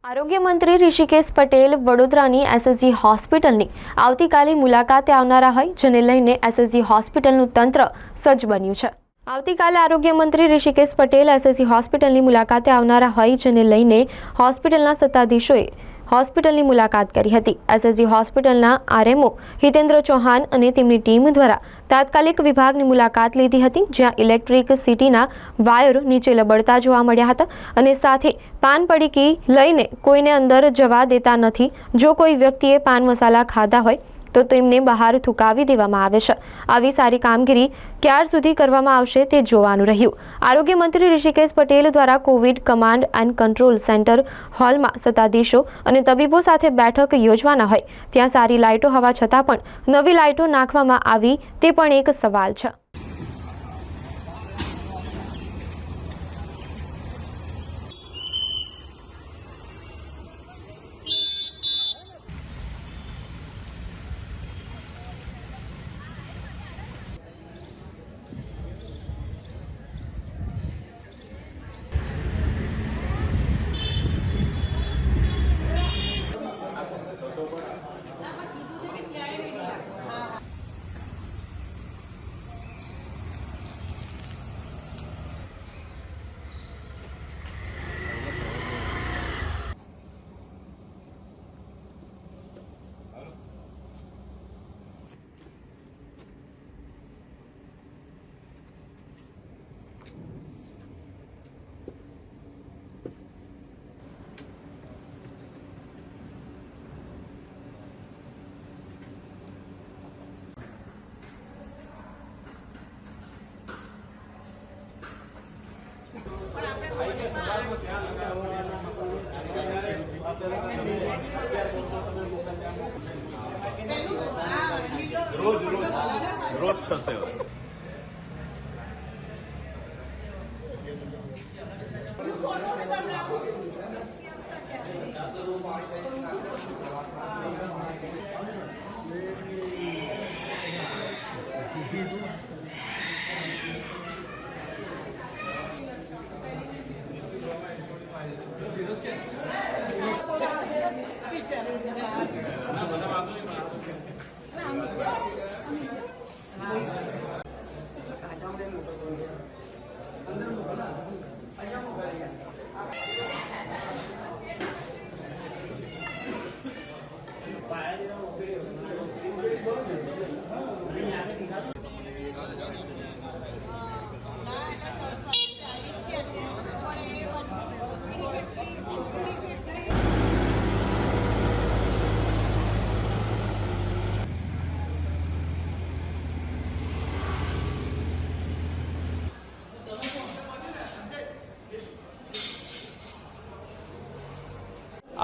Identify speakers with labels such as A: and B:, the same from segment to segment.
A: આરોગ્ય મંત્રી ઋષિકેશ પટેલ વડોદરાની એસએસજી હોસ્પિટલની આવતીકાલે મુલાકાતે આવનારા હોય, જેને લઈને એસએસજી હોસ્પિટલનું તંત્ર સજ્જ બન્યું છે। આવતીકાલે આરોગ્ય મંત્રી ઋષિકેશ પટેલ એસએસજી હોસ્પિટલની મુલાકાતે આવનારા હોય, જેને લઈને હોસ્પિટલના સત્તાધીશોએ હોસ્પિટલની મુલાકાત કરી હતી। એસએસજી હોસ્પિટલના આરએમઓ હિતેન્દ્ર ચૌહાણ અને તેમની ટીમ દ્વારા તાત્કાલિક વિભાગની મુલાકાત લીધી હતી, જ્યાં ઇલેક્ટ્રિક સિટીના વાયર નીચે લબડતા જોવા મળ્યા હતા અને સાથે પાન પડીકી લઈને કોઈને અંદર જવા દેતા નથી। જો કોઈ વ્યક્તિએ પાન મસાલા ખાધા હોય તો તેમને બહાર થૂંકાવી દેવામાં આવે છે। આવી સારી કામગીરી ક્યાર સુધી કરવામાં આવશે તે જોવાનું રહ્યું। આરોગ્ય મંત્રી ઋષિકેશ પટેલ દ્વારા Covid command and control centre હોલમાં સત્તાધીશો અને તબીબો સાથે બેઠક યોજવાના હોય, ત્યાં સારી લાઇટો હોવા છતાં પણ નવી લાઇટો નાખવામાં આવી તે પણ એક સવાલ છે।
B: રોજ થશે।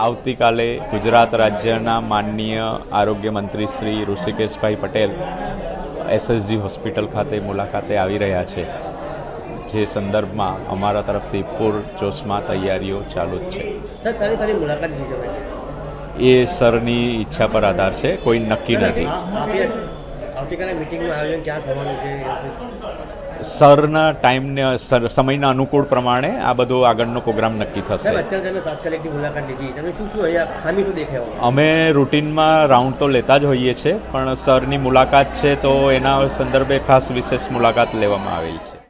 B: આવતીકાલે ગુજરાત રાજ્યના માનનીય આરોગ્ય મંત્રી શ્રી ઋષિકેશભાઈ પટેલ એસએસજી હોસ્પિટલ ખાતે મુલાકાતે આવી રહ્યા છે, જે સંદર્ભમાં અમારા તરફથી પૂરજોશમાં તૈયારીઓ ચાલુ જ છે। એ સરની ઈચ્છા પર આધાર છે, કોઈ નક્કી નથી। સરના ટાઈમને સમયના અનુકૂળ પ્રમાણે આ બધો આગળનો પ્રોગ્રામ નક્કી થશે। અમે રૂટીનમાં રાઉન્ડ તો લેતા જ હોઈએ છીએ, પણ સરની મુલાકાત છે તો એના સંદર્ભે ખાસ વિશેષ મુલાકાત લેવામાં આવેલ છે।